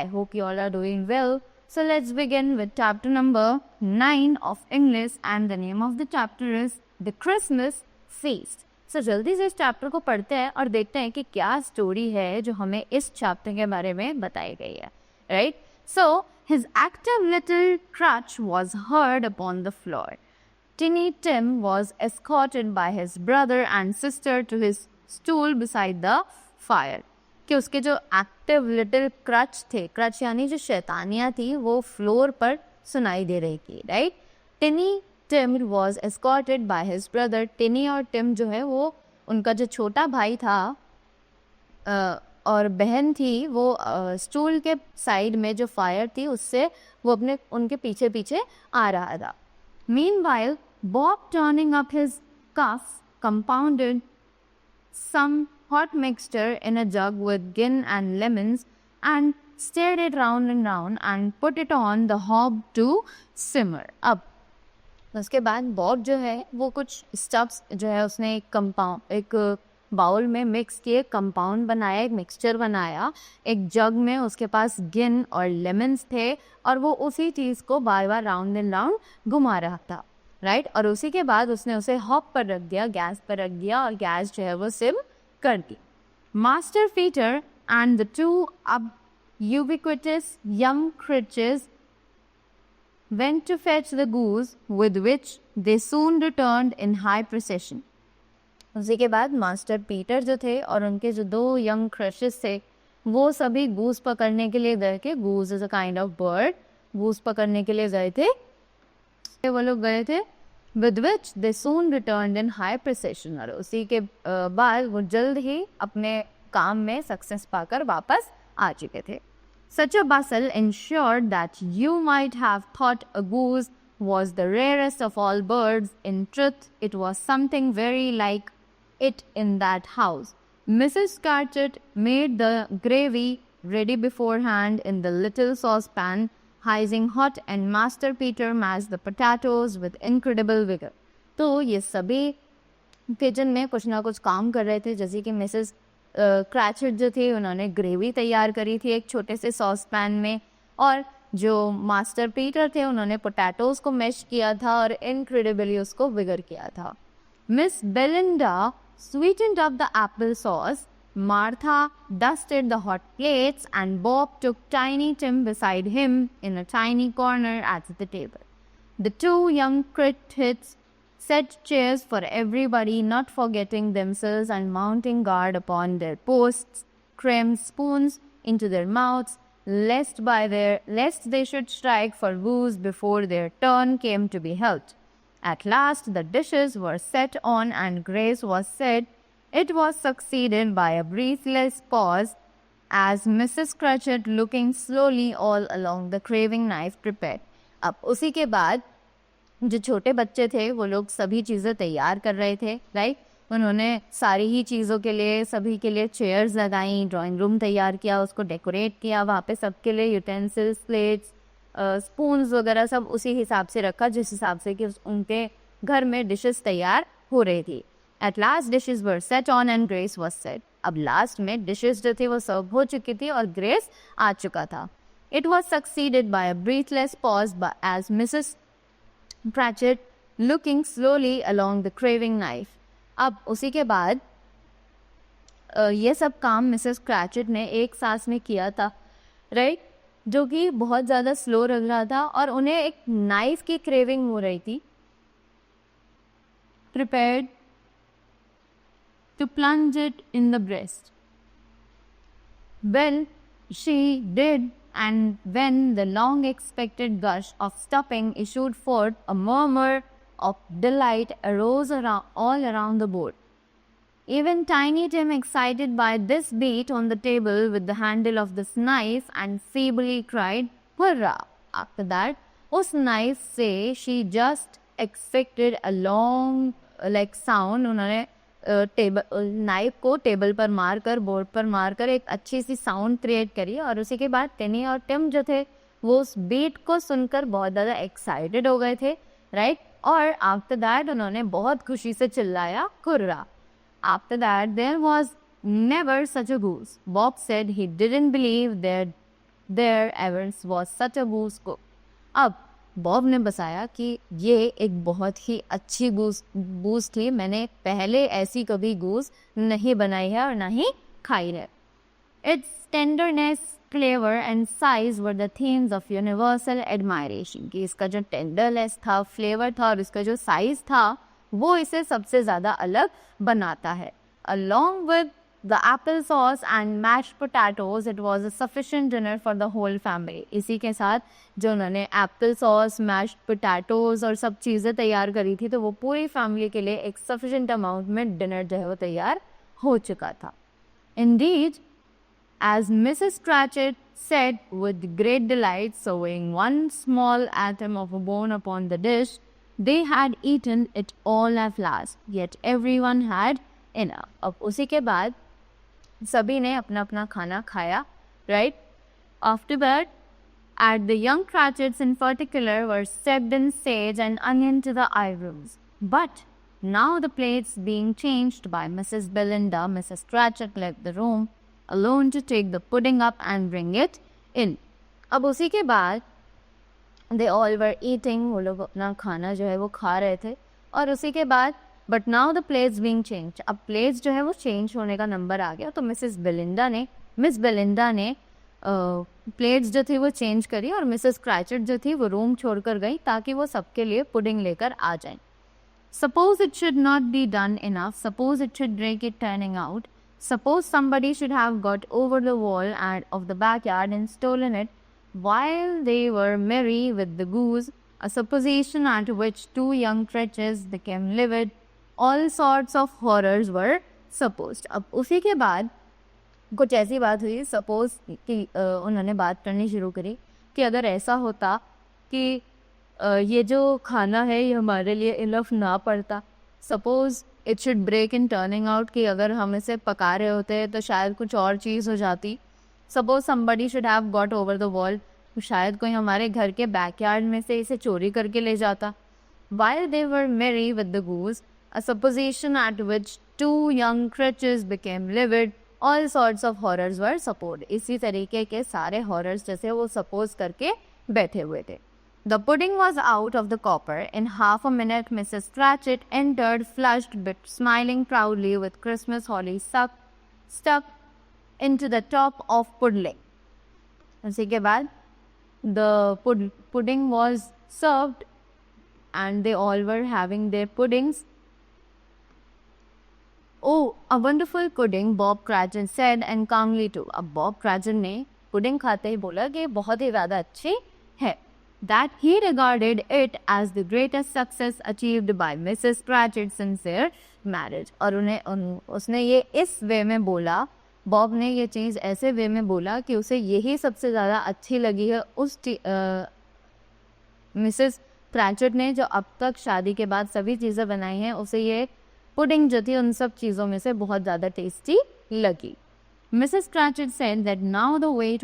I hope you all are doing well. So let's begin with chapter number 9 of English, and the name of the chapter is The Christmas Feast. So जल्दी से इस chapter को पढ़ते हैं और देखते हैं कि क्या स्टोरी है जो हमें इस चैप्टर के बारे में बताई गई है. Right? So his active little crutch was heard upon the floor. Tiny Tim was escorted by his brother and sister to his stool beside the fire. कि उसके जो एक्टिव लिटिल क्रच थे, क्रच यानी जो शैतानियाँ थी, वो फ्लोर पर सुनाई दे रही थी. Right. Tiny Tim was escorted by his brother. Tiny और टिम जो है वो उनका जो छोटा भाई था और बहन थी, वो स्टूल के साइड में जो फायर थी उससे वो उनके पीछे पीछे आ रहा था. Meanwhile Bob turning up his cuff compounded some hot mixture in a jug with gin and lemons and stirred it round and round and put it on the hob to simmer. अब उसके बाद Bob जो है वो कुछ stuffs जो है उसने एक बाउल में मिक्स किए, कंपाउंड बनाया, एक मिक्सचर बनाया एक जग में. उसके पास गिन और लेमन्स थे और वो उसी चीज़ को बार बार राउंड एंड राउंड घुमा रहा था. राइट. और उसी के बाद उसने उसे हॉप पर रख दिया, गैस पर रख दिया और गैस जो है वो सिम कर दी. Master Peter and the two अब ubiquitous young creatures went to fetch the goose with which they soon returned in high procession. उसी के बाद मास्टर पीटर जो थे और उनके जो 2 यंग क्रशेस थे वो सभी गूस पकड़ने के लिए गए थे. Goose is a kind of bird. Goose पकड़ने के लिए गए थे, वो लोग गए थे. with which they soon returned in high procession. और उसी के बाद वो जल्द ही अपने काम में सक्सेस पाकर वापस आ चुके थे. Such a bustle ensured that you might have thought a goose was the rarest of all birds. In truth, it was something very like it in that house. Mrs. Cratchit made the gravy ready beforehand in the little saucepan, hissing hot, and master Peter mash the potatoes with incredible vigour. तो ये सभी kitchen में कुछ ना कुछ काम कर रहे थे. जैसे कि मिसेस क्रैचेट जो थी उन्होंने ग्रेवी तैयार करी थी एक छोटे से सॉस पैन में, और जो मास्टर पीटर थे उन्होंने पोटैटोज को मैश किया था और इनक्रेडिबली उसको विगर किया था. Miss Belinda sweetened up the Apple sauce. Martha dusted the hot plates and Bob took Tiny Tim beside him in a tiny corner at the table. The 2 young crickets set chairs for everybody, not forgetting themselves and mounting guard upon their posts, crammed spoons into their mouths, lest they should strike for goose before their turn came to be helped. At last the dishes were set on and grace was said. It was succeeded by a breathless pause as Mrs. Cratchit, looking slowly all along the craving knife, prepared. अब उसी के बाद जो छोटे बच्चे थे वो लोग सभी चीज़ें तैयार कर रहे थे. राइट. उन्होंने सारी ही चीज़ों के लिए सभी के लिए चेयर्स लगाई, ड्राइंग रूम तैयार किया, उसको डेकोरेट किया, वहाँ पे सबके लिए यूटेंसिल्स, प्लेट्स, स्पून्स वगैरह सब उसी हिसाब से रखा जिस हिसाब से कि उनके घर में डिशेस तैयार हो रही थी. At last dishes were set on and grace was said. अब लास्ट में डिशेस जो थी वो सर्व हो चुकी थी और ग्रेस आ चुका था. It was succeeded by a breathless pause as Mrs. Cratchit, looking slowly along the craving knife. अब उसी के बाद ये सब काम मिसेस क्रैचेट ने एक सांस में किया था. राइट. जो कि बहुत ज़्यादा स्लो लग रहा था और उन्हें एक नाइफ की क्रेविंग हो रही थी. Prepared to plunge it in the breast. Well, she did, and when the long-expected gush of stuffing issued forth, a murmur of delight arose all around the board. Even Tiny Tim, excited by this, beat on the table with the handle of this knife and feebly cried, "Hurrah!" After that, उस knife से she just expected a long sound. उन्होंने knife को table पर मारकर, board पर मारकर एक अच्छी सी साउंड क्रिएट करी. और उसी के बाद टिनी और टिम जो थे वो उस बीट को सुनकर बहुत ज़्यादा एक्साइटेड हो गए थे. राइट. और आफ्टर दैट उन्होंने बहुत खुशी से चिल्लाया, "कुर्रा!" After that there was never such a goose. Bob said he didn't believe there ever was such a goose cook. अब बॉब ने बताया कि ये एक बहुत ही अच्छी गूस थी, मैंने पहले ऐसी कभी गूस नहीं बनाई है और ना ही खाई है. Its tenderness, flavor and size were the themes of universal admiration. कि इसका जो टेंडरनेस था, फ्लेवर था और इसका जो साइज था वो इसे सबसे ज़्यादा अलग बनाता है. Along with the apple sauce and mashed potatoes, it was a sufficient dinner for the whole family. इसी के साथ जो उन्होंने एप्पल सॉस, मैश्ड पोटैटोज़ और सब चीज़ें तैयार करी थी तो वो पूरी फैमिली के लिए एक सफिशेंट अमाउंट में डिनर जो है वो तैयार हो चुका था. Indeed, as Mrs. Cratchit said with great delight, sewing one small atom of a bone upon the dish, they had eaten it all at last, yet everyone had enough. अब उसी के बाद सभी ने अपना अपना खाना खाया, right? After that, at the young Cratchits in particular were stepped in sage and onion to the eye rooms. But now the plates being changed by Mrs. Belinda, Mrs. Cratchit left the room alone to take the pudding up and bring it in. अब उसी के बाद they all were eating, वो लोग अपना खाना जो है वो खा रहे थे और उसी के बाद but now the plates being changed, अब plates जो है वो change होने का नंबर आ गया तो मिस बेलिंडा ने प्लेट्स जो थी वो चेंज करी और मिसेस क्रैचेट जो थी वो रूम छोड़कर गई ताकि वो सबके लिए पुडिंग लेकर आ जाए. Suppose it should not be done enough, suppose it should break it turning out, suppose somebody should have got over the wall and of the backyard and stolen it while they were merry with the goose, a supposition at which two young Cratchits became livid. All sorts of horrors were supposed. अब उसी के बाद कुछ ऐसी बात हुई, suppose कि उन्होंने बात करनी शुरू करी कि अगर ऐसा होता कि ये जो खाना है ये हमारे लिए इनफ ना पड़ता, suppose it should break in turning out, कि अगर हम इसे पका रहे होते तो शायद कुछ और चीज़ हो जाती. Suppose somebody should have got over the wall, शायद कोई हमारे घर के बैकयार्ड में से इसे चोरी करके ले जाता. While they were merry with the goose, a supposition at which two young Cratchits became livid, all sorts of horrors were supposed. इसी तरीके के सारे horrors जैसे वो suppose करके बैठे हुए थे. The pudding was out of the copper. In half a minute, Mrs. Cratchit entered, flushed but smiling proudly with Christmas holly stuck into the top of pudding. उसी के बाद the pudding was served and they all were having their puddings. Oh, a wonderful pudding, Bob Cratchit said, and calmly too. अब Bob Cratchit ने pudding खाते ही बोला कि बहुत ही ज़्यादा अच्छी है. That he regarded it as the greatest success achieved by Mrs. Cratchit's sincere marriage. और उसने ये इस वे में बोला, बॉब ने ये चीज़ ऐसे वे में बोला कि उसे यही सबसे ज़्यादा अच्छी लगी है उस मिसेस क्रैचेट ने जो अब तक शादी के बाद सभी चीज़ें बनाई हैं, उसे ये पुडिंग जो थी उन सब चीज़ों में से बहुत ज़्यादा टेस्टी लगी. Mrs Cratchit said that now the weight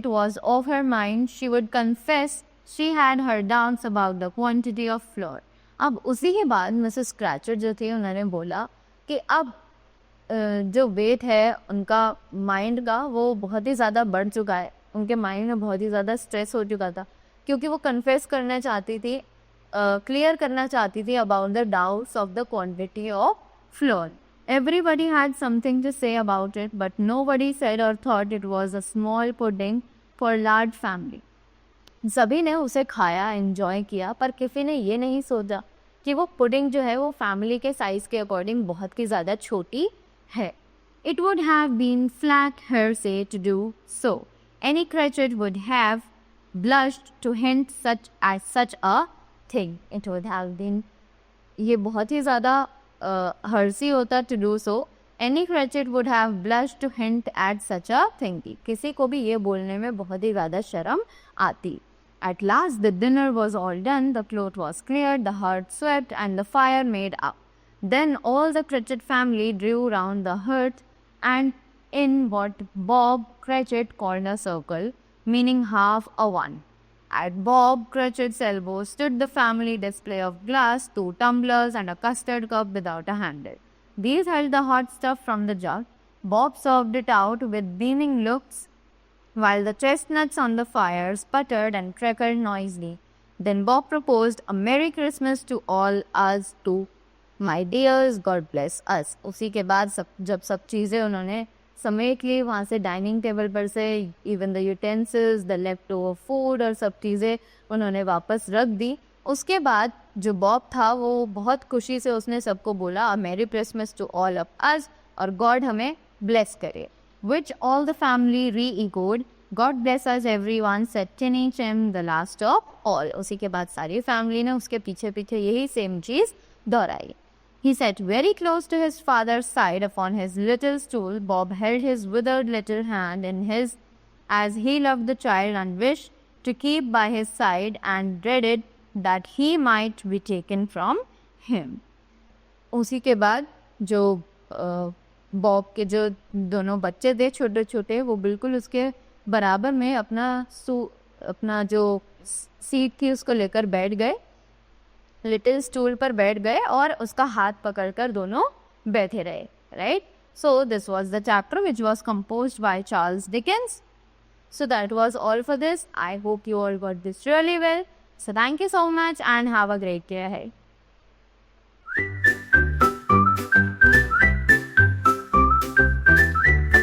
was off her mind. She would confess she had her doubts about the quantity of flour. अब उसी के बाद मिसेस क्रैचेट जो थी उन्होंने बोला कि अब जो वेट है उनका माइंड का वो बहुत ही ज़्यादा बढ़ चुका है, उनके माइंड में बहुत ही ज़्यादा स्ट्रेस हो चुका था क्योंकि वो कन्फेस करना चाहती थी, क्लियर करना चाहती थी about the doubts of the quantity of floor. Everybody had something to say about it, but nobody said or thought it was a small pudding for a large family. सभी ने उसे खाया, एंजॉय किया, पर किसी ने ये नहीं सोचा कि वो पुडिंग जो है वो फैमिली के साइज़ के अकॉर्डिंग बहुत ही ज़्यादा छोटी है. It would have been flat heresy to do so. Any Cratchit would have blushed to hint such a thing. It would have been, ये बहुत ही ज़्यादा heresy होता to do so. Any Cratchit would have blushed to hint at such a thing. किसी को भी ये बोलने में बहुत ही ज़्यादा शर्म आती. At last the dinner was all done, the cloth was cleared, the hearth swept and the fire made up. Then all the Cratchit family drew round the hearth and in what Bob Cratchit called a circle, meaning half a one. At Bob Cratchit's elbow stood the family display of glass, 2 tumblers and a custard cup without a handle. These held the hot stuff from the jug. Bob served it out with beaming looks while the chestnuts on the fire sputtered and crackled noisily. Then Bob proposed a Merry Christmas to all us too. My dears, God bless us. उसी के बाद जब सब चीज़ें उन्होंने समेट ली वहाँ से डाइनिंग टेबल पर से, even the utensils, the left over food और सब चीज़ें उन्होंने वापस रख दी. उसके बाद जो बॉब था वो बहुत खुशी से उसने सबको बोला a merry Christmas to all of us और गॉड हमें ब्लेस करे. Which all the family re-echoed. God bless us everyone, said Tinny Tim, the last of all. उसी के बाद सारी फैमिली ने उसके पीछे पीछे यही सेम चीज़ दोहराई. He sat very close to his father's side upon his little stool. Bob held his withered little hand in his as he loved the child and wished to keep by his side and dreaded that he might be taken from him. उसी के बाद जो Bob के जो दोनों बच्चे थे छोटे छोटे वो बिल्कुल उसके बराबर में अपना जो सीट थी उसको लेकर बैठ गए, लिटिल स्टूल पर बैठ गए और उसका हाथ पकड़कर दोनों बैठे रहे. Right. So this was the chapter which was composed by Charles Dickens. So that was all for this. I hope you all got this really well. So thank you so much and have a great day ahead.